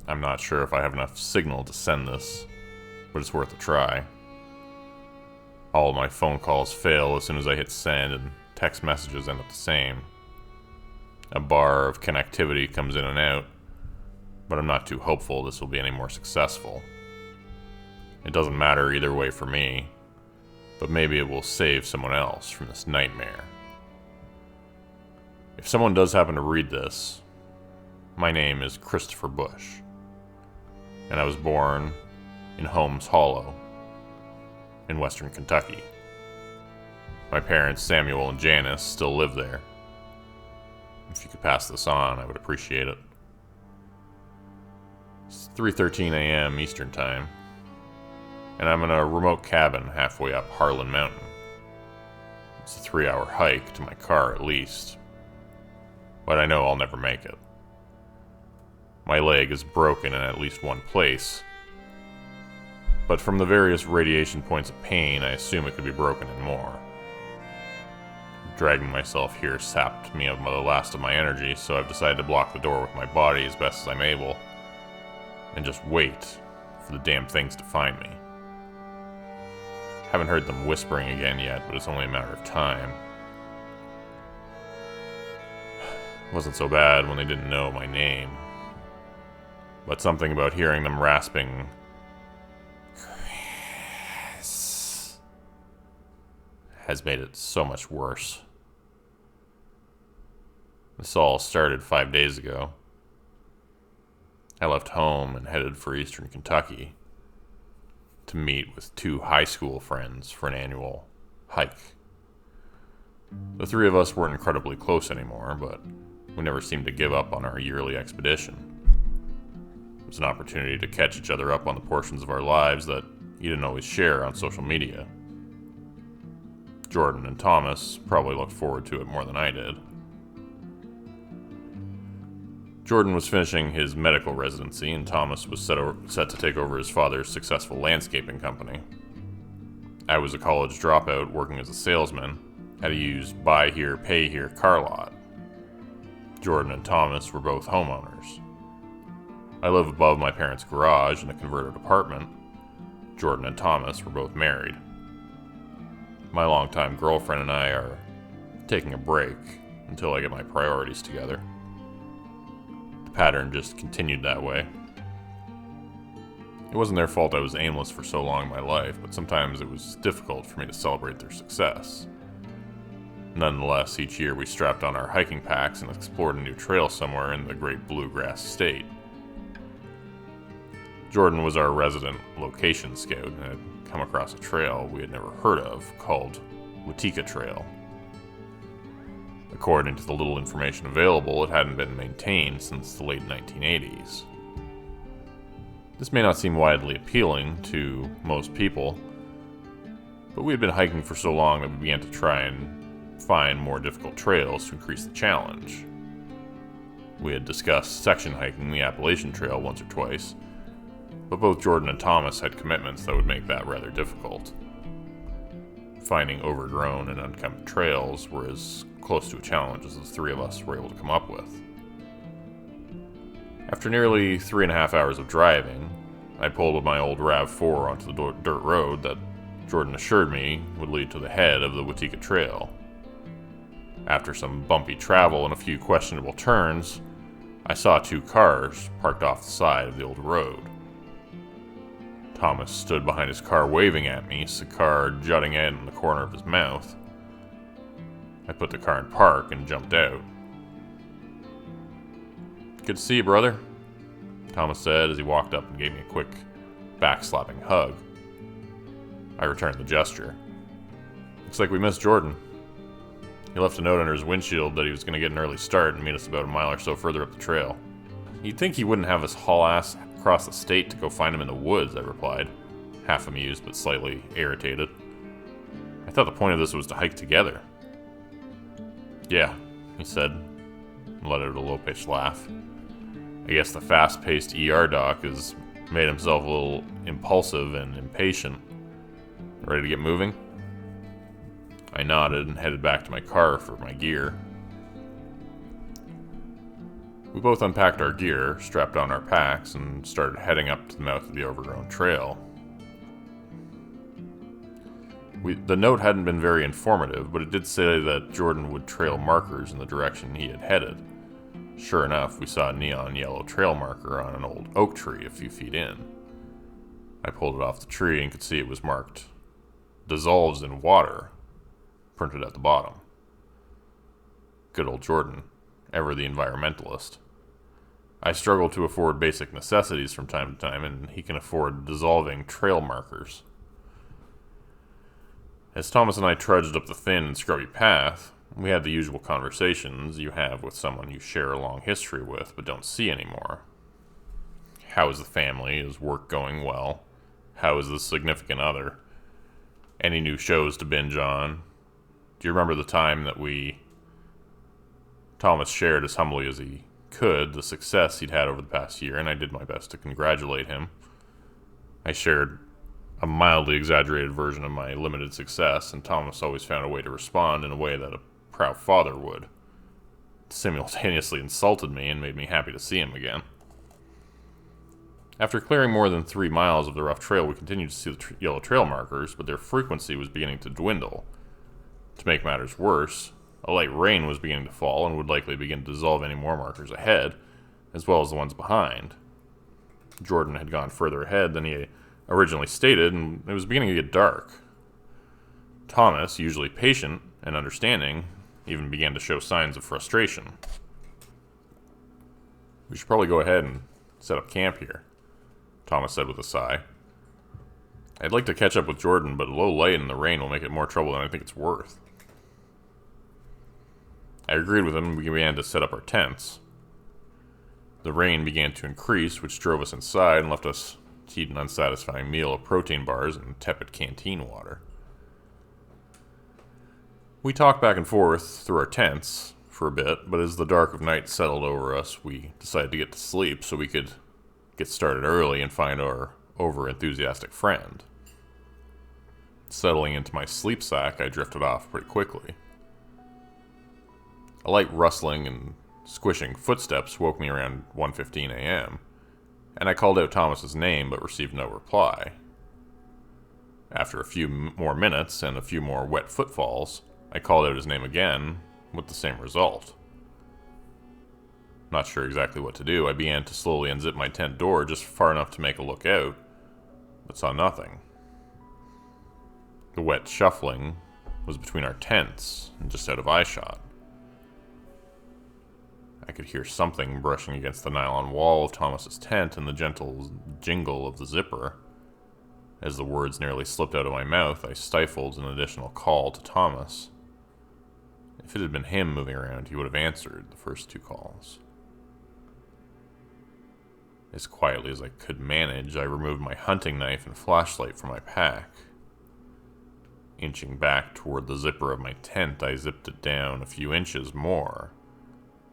I'm not sure if I have enough signal to send this, but it's worth a try. All of my phone calls fail as soon as I hit send, and text messages end up the same. A bar of connectivity comes in and out, but I'm not too hopeful this will be any more successful. It doesn't matter either way for me, but maybe it will save someone else from this nightmare. If someone does happen to read this, my name is Christopher Bush, and I was born in Holmes Hollow in western Kentucky. My parents, Samuel and Janice, still live there. If you could pass this on, I would appreciate it. It's 3:13 a.m. Eastern Time, and I'm in a remote cabin halfway up Harlan Mountain. It's a 3-hour hike to my car at least, but I know I'll never make it. My leg is broken in at least one place, but from the various radiation points of pain, I assume it could be broken in more. Dragging myself here sapped me of the last of my energy, so I've decided to block the door with my body as best as I'm able, and just wait for the damn things to find me. Haven't heard them whispering again yet, but it's only a matter of time. It wasn't so bad when they didn't know my name, but something about hearing them rasping Chris has made it so much worse. This all started 5 days ago. I left home and headed for eastern Kentucky to meet with 2 high school friends for an annual hike. The 3 of us weren't incredibly close anymore, but we never seemed to give up on our yearly expedition. It was an opportunity to catch each other up on the portions of our lives that you didn't always share on social media. Jordan and Thomas probably looked forward to it more than I did. Jordan was finishing his medical residency, and Thomas was set to take over his father's successful landscaping company. I was a college dropout working as a salesman at a used buy here, pay here car lot. Jordan and Thomas were both homeowners. I live above my parents' garage in a converted apartment. Jordan and Thomas were both married. My longtime girlfriend and I are taking a break until I get my priorities together. The pattern just continued that way. It wasn't their fault I was aimless for so long in my life, but sometimes it was difficult for me to celebrate their success. Nonetheless, each year we strapped on our hiking packs and explored a new trail somewhere in the great bluegrass state. Jordan was our resident location scout and had come across a trail we had never heard of called Watika Trail. According to the little information available, it hadn't been maintained since the late 1980s. This may not seem widely appealing to most people, but we had been hiking for so long that we began to try and find more difficult trails to increase the challenge. We had discussed section hiking the Appalachian Trail once or twice, but both Jordan and Thomas had commitments that would make that rather difficult. Finding overgrown and unkempt trails were as close to a challenge as the 3 of us were able to come up with. After nearly 3.5 hours of driving, I pulled with my old RAV4 onto the dirt road that Jordan assured me would lead to the head of the Watika Trail. After some bumpy travel and a few questionable turns, I saw 2 cars parked off the side of the old road. Thomas stood behind his car waving at me, cigar jutting out in the corner of his mouth. I put the car in park and jumped out. "Good to see you, brother," Thomas said as he walked up and gave me a quick, back-slapping hug. I returned the gesture. "Looks like we missed Jordan. He left a note under his windshield that he was going to get an early start and meet us about a mile or so further up the trail." "You'd think he wouldn't have us haul ass across the state to go find him in the woods," I replied, half amused but slightly irritated. "I thought the point of this was to hike together." "Yeah," he said, and let out a low-pitched laugh. "I guess the fast-paced ER doc has made himself a little impulsive and impatient. Ready to get moving?" I nodded and headed back to my car for my gear. We both unpacked our gear, strapped on our packs, and started heading up to the mouth of the overgrown trail. The note hadn't been very informative, but it did say that Jordan would trail markers in the direction he had headed. Sure enough, we saw a neon yellow trail marker on an old oak tree a few feet in. I pulled it off the tree and could see it was marked, "Dissolves in water," printed at the bottom. Good old Jordan, ever the environmentalist. I struggle to afford basic necessities from time to time, and he can afford dissolving trail markers. As Thomas and I trudged up the thin and scrubby path, we had the usual conversations you have with someone you share a long history with but don't see anymore. How is the family? Is work going well? How is the significant other? Any new shows to binge on? Do you remember the time that Thomas shared as humbly as he could the success he'd had over the past year, and I did my best to congratulate him. I shared a mildly exaggerated version of my limited success, and Thomas always found a way to respond in a way that a proud father would. It simultaneously insulted me and made me happy to see him again. After clearing more than 3 miles of the rough trail, we continued to see the yellow trail markers, but their frequency was beginning to dwindle. To make matters worse, a light rain was beginning to fall and would likely begin to dissolve any more markers ahead, as well as the ones behind. Jordan had gone further ahead than he originally stated, and it was beginning to get dark. Thomas, usually patient and understanding, even began to show signs of frustration. "We should probably go ahead and set up camp here," Thomas said with a sigh. "I'd like to catch up with Jordan, but a low light in the rain will make it more trouble than I think it's worth." I agreed with him, and we began to set up our tents. The rain began to increase, which drove us inside and left us to eat an unsatisfying meal of protein bars and tepid canteen water. We talked back and forth through our tents for a bit, but as the dark of night settled over us, we decided to get to sleep so we could get started early and find our over-enthusiastic friend. Settling into my sleep sack, I drifted off pretty quickly. A light rustling and squishing footsteps woke me around 1:15 a.m., and I called out Thomas's name but received no reply. After a few more minutes and a few more wet footfalls, I called out his name again with the same result. Not sure exactly what to do, I began to slowly unzip my tent door just far enough to make a look out, but saw nothing. The wet shuffling was between our tents and just out of eyeshot. I could hear something brushing against the nylon wall of Thomas's tent and the gentle jingle of the zipper. As the words nearly slipped out of my mouth, I stifled an additional call to Thomas. If it had been him moving around, he would have answered the first 2 calls. As quietly as I could manage, I removed my hunting knife and flashlight from my pack. Inching back toward the zipper of my tent, I zipped it down a few inches more,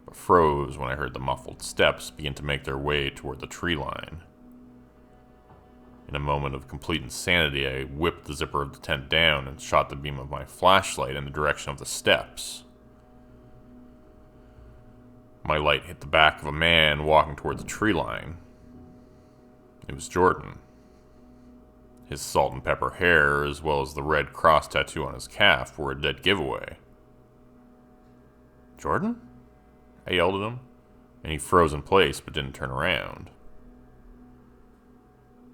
but froze when I heard the muffled steps begin to make their way toward the tree line. In a moment of complete insanity, I whipped the zipper of the tent down and shot the beam of my flashlight in the direction of the steps. My light hit the back of a man walking toward the tree line. It was Jordan. His salt and pepper hair, as well as the red cross tattoo on his calf, were a dead giveaway. "Jordan?" I yelled at him, and he froze in place but didn't turn around.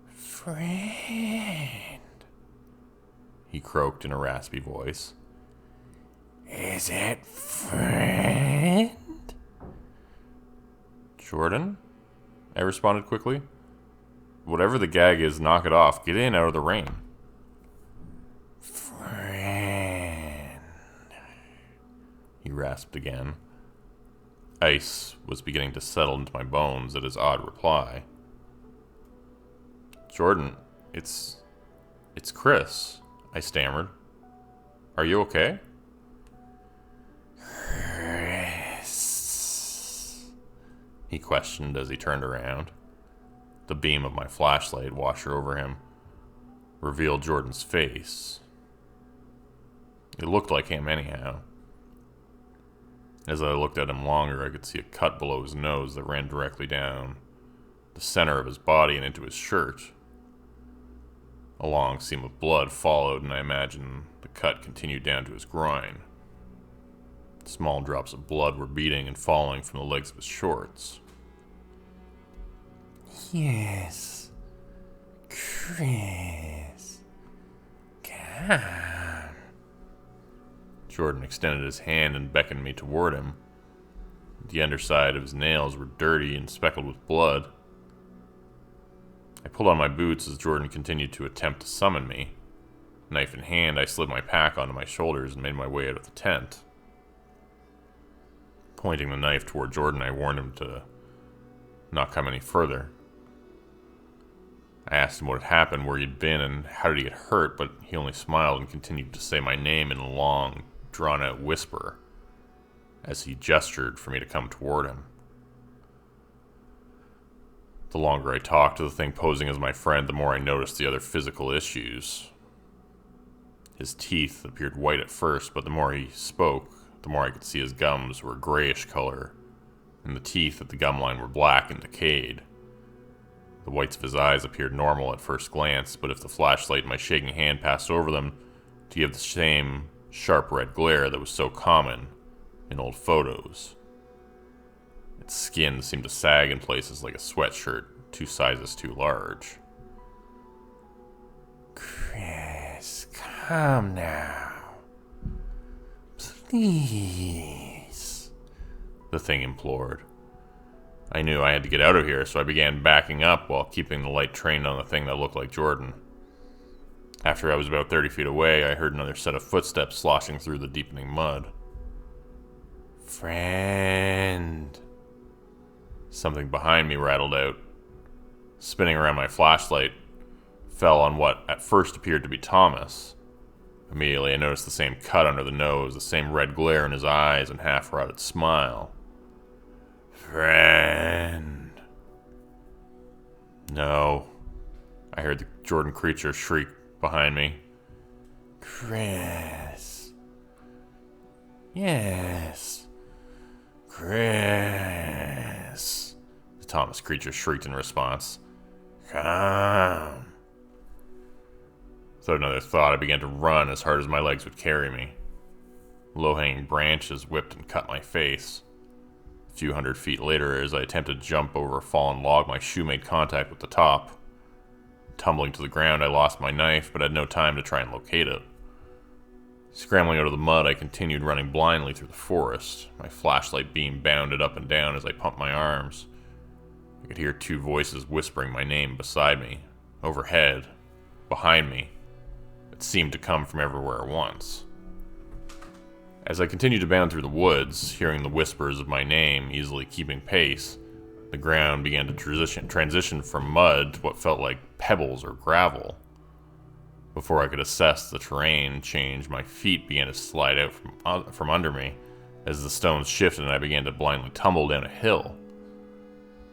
"Friend," he croaked in a raspy voice. "Is it friend?" "Jordan?" I responded quickly. "Whatever the gag is, knock it off. Get in out of the rain." "Friend," he rasped again. Ice was beginning to settle into my bones at his odd reply. "Jordan, it's Chris," I stammered. "Are you okay?" "Chris?" he questioned as he turned around. The beam of my flashlight washed over him, revealed Jordan's face. It looked like him anyhow. As I looked at him longer, I could see a cut below his nose that ran directly down the center of his body and into his shirt. A long seam of blood followed, and I imagined the cut continued down to his groin. Small drops of blood were beating and falling from the legs of his shorts. Yes, Chris. Come. Jordan extended his hand and beckoned me toward him. The underside of his nails were dirty and speckled with blood. I pulled on my boots as Jordan continued to attempt to summon me. Knife in hand, I slid my pack onto my shoulders and made my way out of the tent. Pointing the knife toward Jordan, I warned him to not come any further. I asked him what had happened, where he'd been, and how did he get hurt, but he only smiled and continued to say my name in a long, drawn-out whisper as he gestured for me to come toward him. The longer I talked to the thing posing as my friend, the more I noticed the other physical issues. His teeth appeared white at first, but the more he spoke, the more I could see his gums were a grayish color, and the teeth at the gum line were black and decayed. The whites of his eyes appeared normal at first glance, but if the flashlight in my shaking hand passed over them, to give the same sharp red glare that was so common in old photos. Its skin seemed to sag in places like a sweatshirt 2 sizes too large. Chris, come now. Please. The thing implored. I knew I had to get out of here, so I began backing up while keeping the light trained on the thing that looked like Jordan. After I was about 30 feet away, I heard another set of footsteps sloshing through the deepening mud. Friend. Something behind me rattled out. Spinning around, my flashlight fell on what at first appeared to be Thomas. Immediately I noticed the same cut under the nose, the same red glare in his eyes, and half-rotted smile. Friend. No. I heard the Jordan creature shriek behind me. Chris. Yes. Chris. The Thomas creature shrieked in response. Come. Without another thought, I began to run as hard as my legs would carry me. Low-hanging branches whipped and cut my face. A few hundred feet later, as I attempted to jump over a fallen log, my shoe made contact with the top. Tumbling to the ground, I lost my knife, but had no time to try and locate it. Scrambling out of the mud, I continued running blindly through the forest. My flashlight beam bounded up and down as I pumped my arms. I could hear 2 voices whispering my name beside me, overhead, behind me. It seemed to come from everywhere at once. As I continued to bound through the woods, hearing the whispers of my name easily keeping pace, the ground began to transition from mud to what felt like pebbles or gravel. Before I could assess the terrain change, my feet began to slide out from under me as the stones shifted and I began to blindly tumble down a hill.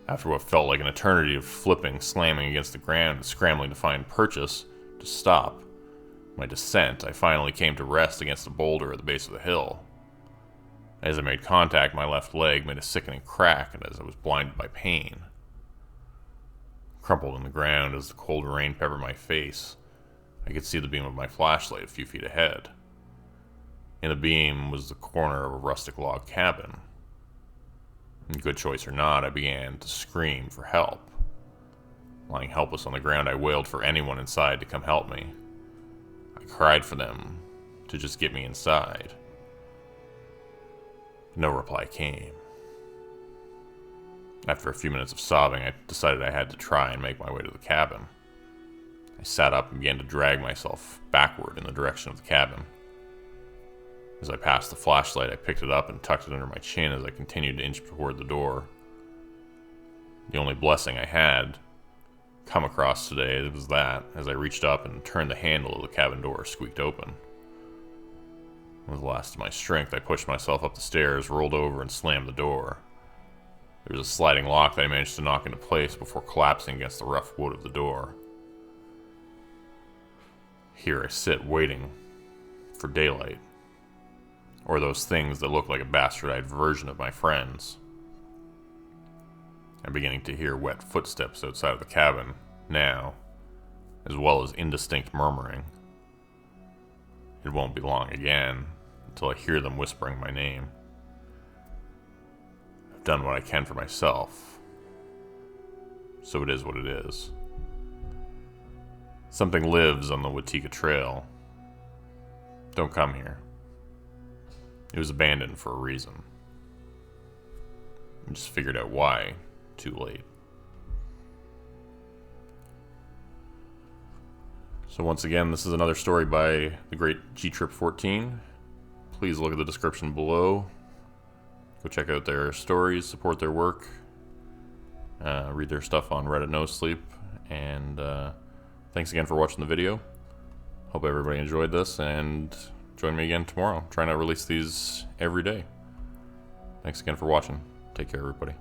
After what felt like an eternity of flipping, slamming against the ground, and scrambling to find purchase to stop my descent, I finally came to rest against a boulder at the base of the hill. As I made contact, my left leg made a sickening crack, and as I was blinded by pain, crumpled in the ground as the cold rain peppered my face, I could see the beam of my flashlight a few feet ahead. In the beam was the corner of a rustic log cabin. Good choice or not, I began to scream for help. Lying helpless on the ground, I wailed for anyone inside to come help me. I cried for them to just get me inside. No reply came. After a few minutes of sobbing, I decided I had to try and make my way to the cabin. I sat up and began to drag myself backward in the direction of the cabin. As I passed the flashlight, I picked it up and tucked it under my chin as I continued to inch toward the door. The only blessing I had come across today was that, as I reached up and turned the handle of the cabin door, squeaked open. With the last of my strength, I pushed myself up the stairs, rolled over, and slammed the door. There was a sliding lock that I managed to knock into place before collapsing against the rough wood of the door. Here I sit, waiting for daylight. or those things that look like a bastardized version of my friends. I'm beginning to hear wet footsteps outside of the cabin now, as well as indistinct murmuring. It won't be long again until I hear them whispering my name. I've done what I can for myself, so it is what it is. Something lives on the Watika trail. Don't come here. It was abandoned for a reason. I just figured out why too late. So once again, this is another story by the great GTripp14. Please look at the description below. Go check out their stories, support their work, read their stuff on Reddit No Sleep, and thanks again for watching the video. Hope everybody enjoyed this, and join me again tomorrow. I'm trying to release these every day. Thanks again for watching. Take care, everybody.